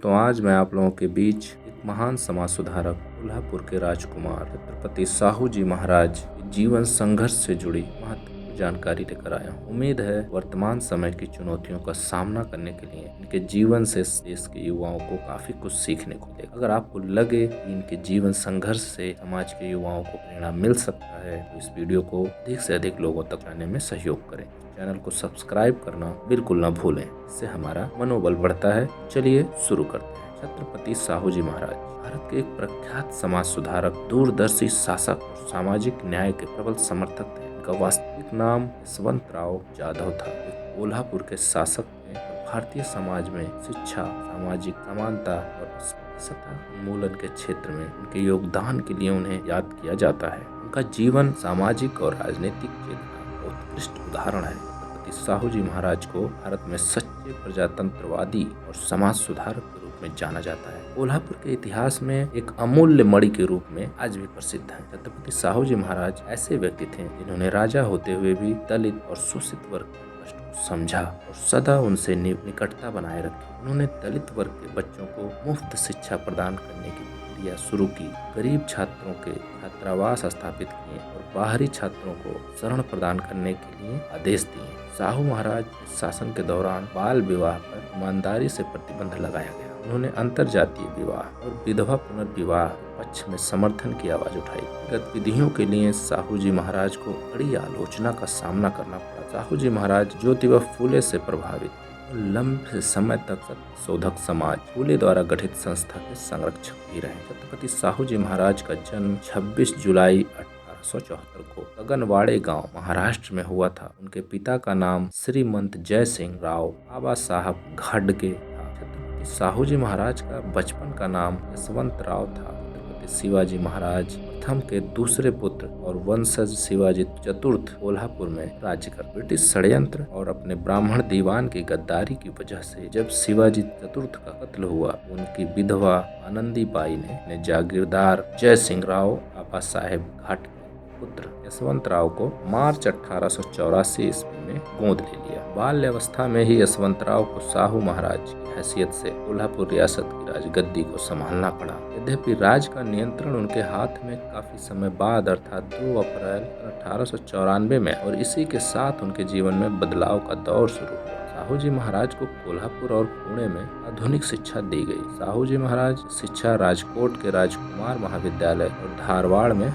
दोस्तों, आज मैं आप लोगों के बीच एक महान समाज सुधारक कोल्हापुर के राजकुमार छत्रपति साहू जी महाराज के जीवन संघर्ष से जुड़ी महत्वपूर्ण जानकारी लेकर आया हूँ। उम्मीद है वर्तमान समय की चुनौतियों का सामना करने के लिए इनके जीवन से देश के युवाओं को काफी कुछ सीखने को मिलेगा। अगर आपको लगे कि इनके जीवन संघर्ष से समाज के युवाओं को प्रेरणा मिल सकता है तो इस वीडियो को अधिक से अधिक लोगों तक लाने में सहयोग करें। चैनल को सब्सक्राइब करना बिल्कुल न भूलें, इससे हमारा मनोबल बढ़ता है। चलिए शुरू करते हैं। छत्रपति साहू जी महाराज भारत के एक प्रख्यात समाज सुधारक, दूरदर्शी शासक और सामाजिक न्याय के प्रबल समर्थक थे। इनका वास्तविक नाम यशवंतराव जाधव था। वे कोल्हापुर के शासक थे और भारतीय समाज में शिक्षा, सामाजिक समानता और अस्पृश्यता उन्मूलन के क्षेत्र में उनके योगदान के लिए उन्हें याद किया जाता है। उनका जीवन सामाजिक और राजनीतिक चेतना उत्कृष्ट उदाहरण है। छत्रपति साहू जी महाराज को भारत में सच्चे प्रजातंत्रवादी और समाज सुधारक के रूप में जाना जाता है। कोल्हापुर के इतिहास में एक अमूल्य मणि के रूप में आज भी प्रसिद्ध है। छत्रपति साहू जी महाराज ऐसे व्यक्ति थे जिन्होंने राजा होते हुए भी दलित और शोषित वर्ग के कष्ट को समझा और सदा उनसे निकटता बनाए रखी। उन्होंने दलित वर्ग के बच्चों को मुफ्त शिक्षा प्रदान करने की प्रक्रिया शुरू की, गरीब छात्रों के छात्रावास स्थापित किए और बाहरी छात्रों को शरण प्रदान करने के लिए आदेश दिए। साहू महाराज के शासन के दौरान बाल विवाह पर ईमानदारी से प्रतिबंध लगाया गया। उन्होंने अंतरजातीय विवाह और विधवा पुनर्विवाह पक्ष में समर्थन की आवाज उठाई। गतिविधियों के लिए साहू जी महाराज को कड़ी आलोचना का सामना करना पड़ा। साहू जी महाराज ज्योतिबा फूले से प्रभावित, लंबे समय तक सत्यशोधक समाज फूले द्वारा गठित संस्था के संरक्षक भी रहे। छत्रपति साहू जी महाराज का जन्म 26 जुलाई 1874 को गगनवाड़े गांव महाराष्ट्र में हुआ था। उनके पिता का नाम श्रीमंत जय सिंह राव बाबा साहब घाटगे था। छत्रपति साहू जी महाराज का बचपन का नाम यशवंतराव था। छत्रपति शिवाजी महाराज प्रथम के दूसरे पुत्र और वंशज शिवाजी चतुर्थ कोल्हापुर में राज्य कर। ब्रिटिश षड्यंत्र और अपने ब्राह्मण दीवान की गद्दारी की वजह से जब शिवाजी चतुर्थ का कत्ल हुआ, उनकी विधवा आनंदी बाई ने जागीरदार जय सिंह राव बाबा साहेब घाट पुत्र यशवंतराव को मार्च 1884 ईस्वी में गोद ले लिया। बाल्यावस्था में ही यशवंतराव को साहू महाराज की हैसियत से कोल्हापुर रियासत की राजगद्दी को संभालना पड़ा। यद्यपि राज का नियंत्रण उनके हाथ में काफी समय बाद अर्थात 2 अप्रैल 1894 में और इसी के साथ उनके जीवन में बदलाव का दौर शुरू हुआ। साहू जी महाराज को कोल्हापुर और पुणे में आधुनिक शिक्षा दी गई। साहू जी महाराज शिक्षा राजकोट के राजकुमार महाविद्यालय और धारवाड़ में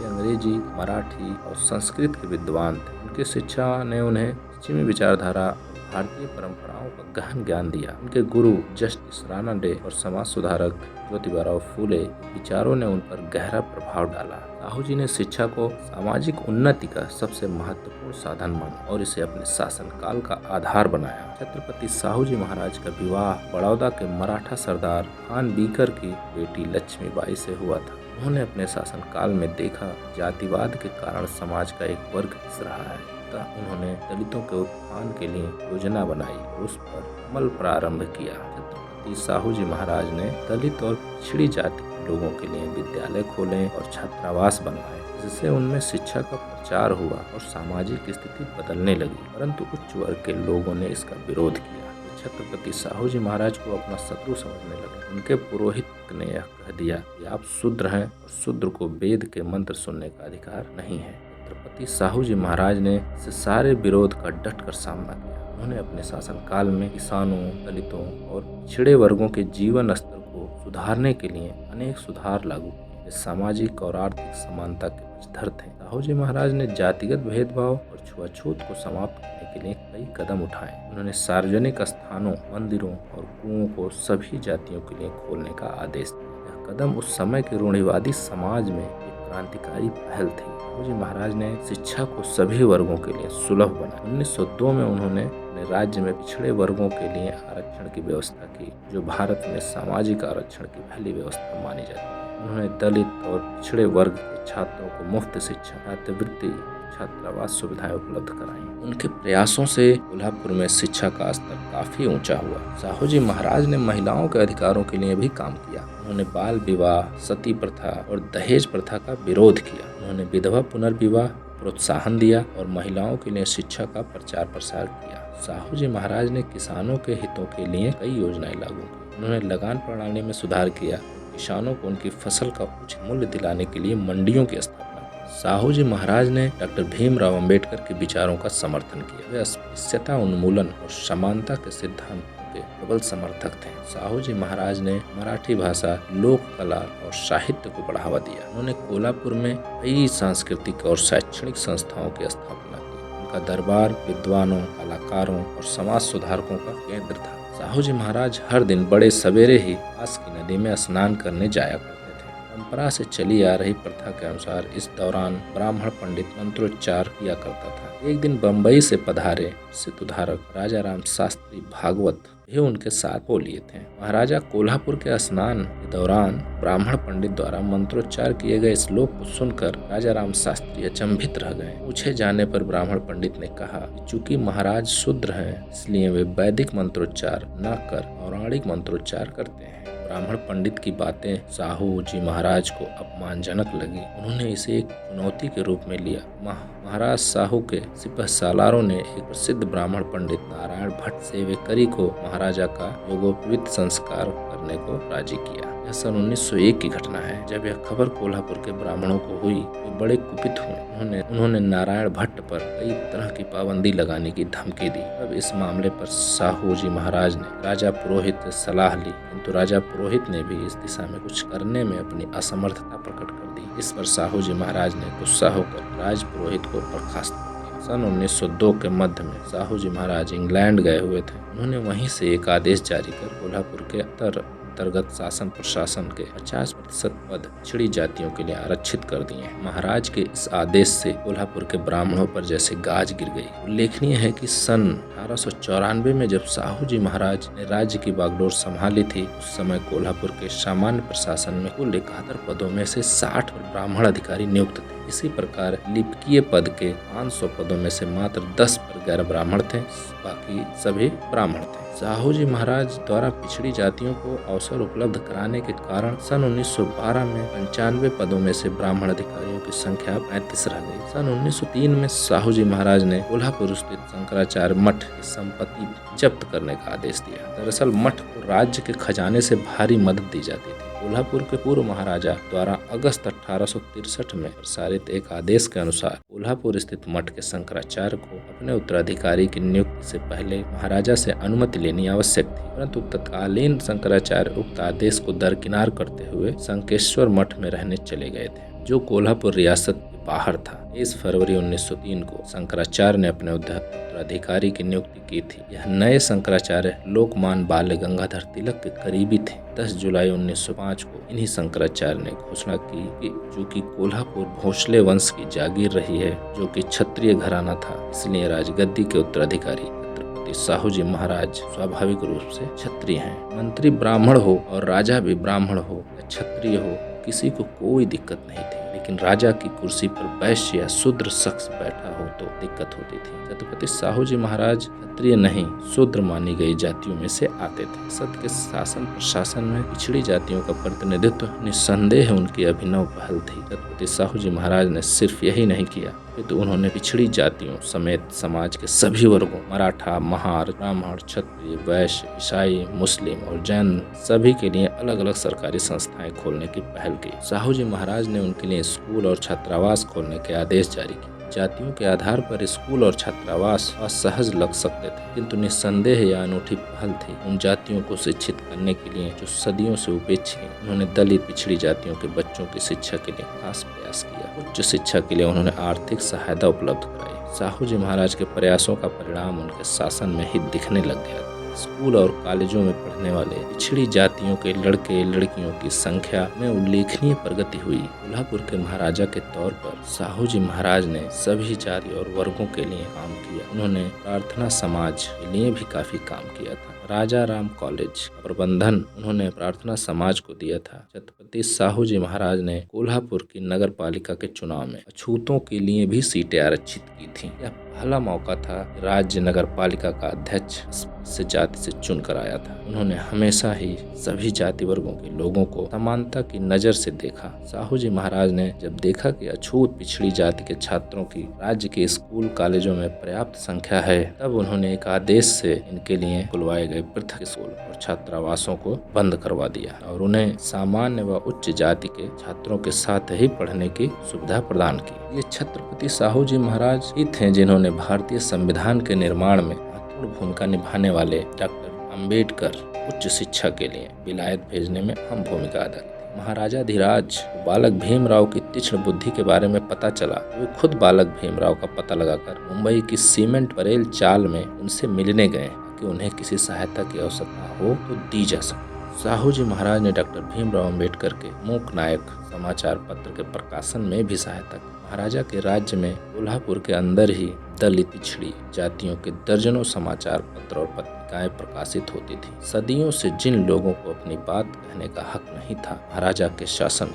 अंग्रेजी, मराठी और संस्कृत के विद्वान थे। उनकी शिक्षा ने उन्हें पश्चिमी विचारधारा और भारतीय परंपराओं का गहन ज्ञान दिया। उनके गुरु जस्टिस राणा डे और समाज सुधारक ज्योतिबा फूले विचारों ने उन पर गहरा प्रभाव डाला। साहू जी ने शिक्षा को सामाजिक उन्नति का सबसे महत्वपूर्ण साधन माना और इसे अपने शासनकाल का आधार बनाया। छत्रपति साहू जी महाराज का विवाह बड़ौदा के मराठा सरदार खान बीकर की बेटी लक्ष्मीबाई से हुआ था। उन्होंने अपने शासनकाल में देखा जातिवाद के कारण समाज का एक वर्ग पिस रहा है, तथा उन्होंने दलितों के उत्थान के लिए योजना बनाई और उस पर अमल प्रारंभ किया। छत्रपति साहू जी महाराज ने दलित और पिछड़ी जाति के लोगों के लिए विद्यालय खोले और छात्रावास बनवाए, जिससे उनमें शिक्षा का प्रचार हुआ और सामाजिक स्थिति बदलने लगी। परंतु उच्च वर्ग के लोगों ने इसका विरोध किया। छत्रपति साहू जी महाराज को अपना शत्रु समझने लगे। उनके पुरोहित ने यह कह दिया कि आप शूद्र हैं और शूद्र को वेद के मंत्र सुनने का अधिकार नहीं है। छत्रपति साहू जी महाराज ने इस सारे विरोध का डटकर सामना किया। उन्होंने अपने शासनकाल में किसानों, दलितों और पिछड़े वर्गों के जीवन स्तर को सुधारने के लिए अनेक सुधार लागू किए। वे सामाजिक और आर्थिक समानता के पक्षधर थे। साहू जी महाराज ने जातिगत भेदभाव और छुआछूत को समाप्त करने के लिए कई कदम उठाए। उन्होंने सार्वजनिक स्थानों, मंदिरों और कुओं को सभी जातियों के लिए खोलने का आदेश दिया। यह कदम उस समय के रूढ़िवादी समाज में एक क्रांतिकारी पहल थी। साहू जी महाराज ने शिक्षा को सभी वर्गों के लिए सुलभ बनाया। 1902 में उन्होंने अपने राज्य में पिछड़े वर्गों के लिए आरक्षण की व्यवस्था की, जो भारत में सामाजिक आरक्षण की पहली व्यवस्था मानी जाती है। उन्होंने दलित और पिछड़े वर्ग के छात्रों को मुफ्त शिक्षा, छात्रवृत्ति, छात्रावास सुविधाएं उपलब्ध कराई। उनके प्रयासों से कोल्हापुर में शिक्षा का स्तर काफी ऊंचा हुआ। साहू जी महाराज ने महिलाओं के अधिकारों के लिए भी काम किया। उन्होंने बाल विवाह, सती प्रथा और दहेज प्रथा का विरोध किया। उन्होंने विधवा पुनर्विवाह प्रोत्साहन दिया और महिलाओं के लिए शिक्षा का प्रचार प्रसार किया। साहू जी महाराज ने किसानों के हितों के लिए कई योजनाएं लागू की। उन्होंने लगान प्रणाली में सुधार किया, किसानों को उनकी फसल का उचित मूल्य दिलाने के लिए मंडियों की स्थापना की। साहू जी महाराज ने डॉक्टर भीमराव अंबेडकर के विचारों का समर्थन किया। वे अस्पृश्यता उन्मूलन और समानता के सिद्धांतों के प्रबल समर्थक थे। साहू जी महाराज ने मराठी भाषा, लोक कला और साहित्य को बढ़ावा दिया। उन्होंने कोल्हापुर में कई सांस्कृतिक और शैक्षणिक संस्थाओं की स्थापना की। उनका दरबार विद्वानों, कलाकारों और समाज सुधारकों का केंद्र था। साहू जी महाराज हर दिन बड़े सवेरे ही पास की नदी में स्नान करने जाया करते थे। परंपरा से चली आ रही प्रथा के अनुसार इस दौरान ब्राह्मण पंडित मंत्रोच्चार किया करता था। एक दिन बंबई से पधारे प्रसिद्ध उद्धारक राजा राम शास्त्री भागवत भी उनके साथ हो लिए थे। महाराजा कोल्हापुर के स्नान के दौरान ब्राह्मण पंडित द्वारा मंत्रोच्चार किए गए श्लोक को सुनकर राजा राम शास्त्री अचंभित रह गए। पूछे जाने पर ब्राह्मण पंडित ने कहा कि चूंकि महाराज शूद्र हैं, इसलिए वे वैदिक मंत्रोच्चार न कर पौराणिक मंत्रोच्चार करते हैं। ब्राह्मण पंडित की बातें साहू जी महाराज को अपमानजनक लगी। उन्होंने इसे एक चुनौती के रूप में लिया। महाराज साहू के सिपह सालारों ने एक प्रसिद्ध ब्राह्मण पंडित नारायण भट्ट सेवेकरी को महाराजा का योगोपवीत संस्कार करने को राजी किया। यह सन 1901 की घटना है। जब यह खबर कोल्हापुर के ब्राह्मणों को हुई, वे बड़े कुपित हुए। उन्होंने नारायण भट्ट पर कई तरह की पाबंदी लगाने की धमकी दी। अब इस मामले पर साहू जी महाराज ने राजा पुरोहित से सलाह ली, किंतु राजा पुरोहित ने भी इस दिशा में कुछ करने में अपनी असमर्थता प्रकट कर दी। इस पर साहू जी महाराज ने गुस्सा होकर राज पुरोहित को बर्खास्त कर दिया। सन 1902 के मध्य में साहू जी महाराज इंग्लैंड गए हुए थे। उन्होंने वहीं से एक आदेश जारी कर कोल्हापुर के अंतर्गत शासन प्रशासन के 50% पद पिछड़ी जातियों के लिए आरक्षित कर दिए। महाराज के इस आदेश से कोल्हापुर के ब्राह्मणों पर जैसे गाज गिर गई। उल्लेखनीय है कि सन 1894 में जब साहू जी महाराज ने राज्य की बागडोर संभाली थी, उस समय कोल्हापुर के सामान्य प्रशासन में कुल 71 पदों में से 60 ब्राह्मण अधिकारी नियुक्त थे। इसी प्रकार लिपिकीय पद के 500 पदों में से मात्र 10 पर गैर ब्राह्मण थे, बाकी सभी ब्राह्मण थे। साहू जी महाराज द्वारा पिछड़ी जातियों को अवसर उपलब्ध कराने के कारण सन 1912 में 95 पदों में से ब्राह्मण अधिकारियों की संख्या 35 रह गई। सन 1903 में साहू जी महाराज ने कोल्हापुर स्थित शंकराचार्य मठ की संपत्ति जब्त करने का आदेश दिया। दरअसल मठ को राज्य के खजाने से भारी मदद दी जाती थी। कोल्हापुर के पूर्व महाराजा द्वारा अगस्त 1863 में प्रसारित एक आदेश के अनुसार कोल्हापुर स्थित मठ के शंकराचार्य को अपने उत्तराधिकारी की नियुक्ति से पहले महाराजा से अनुमति लेनी आवश्यक थी, परंतु तत्कालीन शंकराचार्य उक्त आदेश को दरकिनार करते हुए शंकेश्वर मठ में रहने चले गए थे, जो कोल्हापुर रियासत के बाहर था। 23 फरवरी 1903 को शंकराचार्य ने अपने उत्तराधिकारी की नियुक्ति की थी। यह नए शंकराचार्य लोकमान बाल गंगाधर तिलक के करीबी थे। 10 जुलाई 1905 को इन्हीं शंकराचार्य ने घोषणा की कि चूंकि कोल्हापुर भोसले वंश की जागीर रही है, जो कि क्षत्रिय घराना था, इसलिए राजगद्दी के उत्तराधिकारी छत्रपति साहू जी महाराज स्वाभाविक रूप से क्षत्रिय हैं। मंत्री ब्राह्मण हो और राजा भी ब्राह्मण हो या क्षत्रिय हो, किसी को कोई दिक्कत नहीं थी, लेकिन राजा की कुर्सी पर वैश्य या शूद्र शख्स बैठा हो तो दिक्कत होती थी। छत्रपति साहू जी महाराज क्षत्रिय नहीं, शूद्र मानी गई जातियों में से आते थे। सत के शासन प्रशासन में पिछड़ी जातियों का प्रतिनिधित्व निस्संदेह उनकी अभिनव पहल थी। छत्रपति साहू जी महाराज ने सिर्फ यही नहीं किया, तो उन्होंने पिछड़ी जातियों समेत समाज के सभी वर्गों, मराठा, महार, ब्राह्मण, क्षत्रिय, वैश्य, ईसाई, मुस्लिम और जैन सभी के लिए अलग अलग सरकारी संस्थाएं खोलने की पहल की। साहू जी महाराज ने उनके लिए स्कूल और छात्रावास खोलने के आदेश जारी किए। जातियों के आधार पर स्कूल और छात्रावास असहज लग सकते थे, किंतु निस्संदेह यह अनूठी पहल थी उन जातियों को शिक्षित करने के लिए जो सदियों से उपेक्षित हैं। उन्होंने दलित पिछड़ी जातियों के बच्चों की शिक्षा के लिए खास प्रयास किया। उच्च शिक्षा के लिए उन्होंने आर्थिक सहायता उपलब्ध कराई। साहू जी महाराज के प्रयासों का परिणाम उनके शासन में ही दिखने लग गया। स्कूल और कॉलेजों में पढ़ने वाले पिछड़ी जातियों के लड़के लड़कियों की संख्या में उल्लेखनीय प्रगति हुई। कोल्हापुर के महाराजा के तौर पर साहू जी महाराज ने सभी जाति और वर्गों के लिए काम किया। उन्होंने प्रार्थना समाज के लिए भी काफी काम किया था। राजा राम कॉलेज प्रबंधन उन्होंने प्रार्थना समाज को दिया था। छत्रपति साहू जी महाराज ने कोल्हापुर की नगर पालिका के चुनाव में अछूतों के लिए भी सीटें आरक्षित की थी। यह पहला मौका था राज्य नगर पालिका का अध्यक्ष से जाति से चुनकर आया था। उन्होंने हमेशा ही सभी जाति वर्गों के लोगों को समानता की नजर से देखा। साहू जी महाराज ने जब देखा कि अछूत पिछड़ी जाति के छात्रों की राज्य के स्कूल कॉलेजों में पर्याप्त संख्या है, तब उन्होंने एक आदेश से इनके लिए खुलवाए गए पृथक स्कूल और छात्रावासों को बंद करवा दिया और उन्हें सामान्य व उच्च जाति के छात्रों के साथ ही पढ़ने की सुविधा प्रदान की। ये छत्रपति साहू जी महाराज ही थे जिन्होंने भारतीय संविधान के निर्माण में महत्वपूर्ण भूमिका निभाने वाले डॉक्टर अम्बेडकर उच्च शिक्षा के लिए विलायत भेजने में अहम भूमिका अदा की। महाराजा धीराज बालक भीमराव की तीक्ष्ण बुद्धि के बारे में पता चला। वे खुद बालक भीमराव का पता लगाकर मुंबई की सीमेंट परेल चाल में उनसे मिलने गए कि उन्हें किसी सहायता की आवश्यकता हो तो दी जा सके। साहू जी महाराज ने डॉक्टर भीमराव अम्बेडकर के मूक नायक समाचार पत्र के प्रकाशन में भी सहायता की। महाराजा के राज्य में कोल्हापुर के अंदर ही दलित पिछड़ी जातियों के दर्जनों समाचार पत्र और पत्रिकाएं प्रकाशित होती थी। सदियों से जिन लोगों को अपनी बात कहने का हक नहीं था, महाराजा के शासन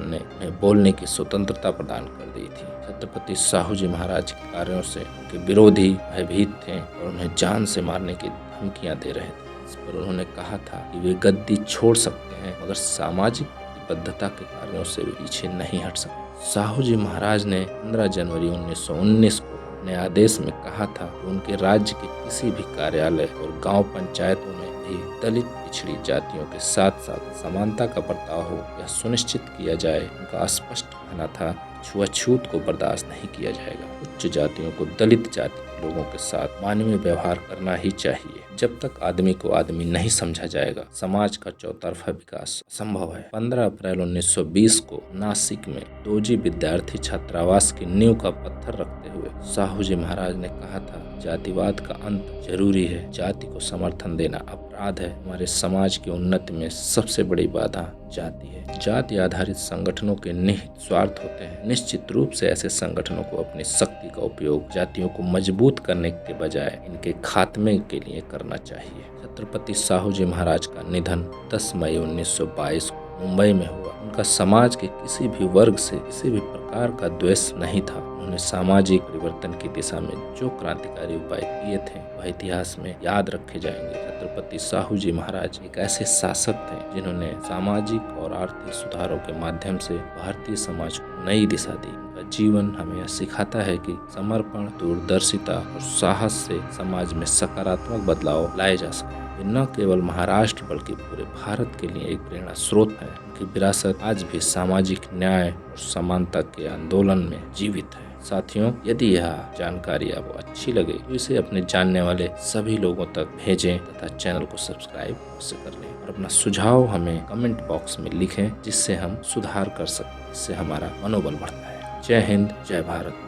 ने उन्हें बोलने की स्वतंत्रता प्रदान कर दी थी। छत्रपति साहू जी महाराज के कार्यों से उनके विरोधी भयभीत थे और उन्हें जान से मारने की धमकियां दे रहे थे। इस पर उन्होंने कहा था कि वे गद्दी छोड़ सकते हैं मगर सामाजिक प्रतिबद्धता के कार्यों से वे पीछे नहीं हट सकते। साहू जी महाराज ने 15 जनवरी 1919 को अपने आदेश में कहा था कि उनके राज्य के किसी भी कार्यालय और गांव पंचायतों में भी दलित पिछड़ी जातियों के साथ साथ समानता का बर्ताव हो यह सुनिश्चित किया जाए। उनका स्पष्ट कहना था छुआछूत को बर्दाश्त नहीं किया जाएगा। उच्च जातियों को दलित जाति के लोगों के साथ मानवीय व्यवहार करना ही चाहिए। जब तक आदमी को आदमी नहीं समझा जाएगा, समाज का चौतरफा विकास असंभव है। 15 अप्रैल 1920 को नासिक में दोजी विद्यार्थी छात्रावास की नींव का पत्थर रखते हुए साहू जी महाराज ने कहा था, जातिवाद का अंत जरूरी है। जाति को समर्थन देना अपराध है। हमारे समाज की उन्नति में सबसे बड़ी बाधा जाति है। जाति आधारित संगठनों के निहित स्वार्थ होते हैं। निश्चित रूप से ऐसे संगठनों को अपनी शक्ति का उपयोग जातियों को मजबूत करने के बजाय इनके खात्मे के लिए करना चाहिए। छत्रपति साहू जी महाराज का निधन 10 मई 1922 को मुंबई में हुआ। उनका समाज के किसी भी वर्ग से किसी भी प्रकार का द्वेष नहीं था। उन्होंने सामाजिक परिवर्तन की दिशा में जो क्रांतिकारी उपाय किए थे वह इतिहास में याद रखे जाएंगे। छत्रपति साहू जी महाराज एक ऐसे शासक थे जिन्होंने सामाजिक और आर्थिक सुधारों के माध्यम से भारतीय समाज को नई दिशा दी। उनका जीवन हमें यह सिखाता है कि समर्पण, दूरदर्शिता और साहस से समाज में सकारात्मक बदलाव लाए जा सकते हैं। ये न केवल महाराष्ट्र बल्कि पूरे भारत के लिए एक प्रेरणा स्रोत है। उनकी विरासत आज भी सामाजिक न्याय और समानता के आंदोलन में जीवित है। साथियों, यदि यह जानकारी आपको अच्छी लगे तो इसे अपने जानने वाले सभी लोगों तक भेजें तथा चैनल को सब्सक्राइब अवश्य कर लें और अपना सुझाव हमें कमेंट बॉक्स में लिखें जिससे हम सुधार कर सकें। इससे हमारा मनोबल बढ़ता है। जय हिंद, जय भारत।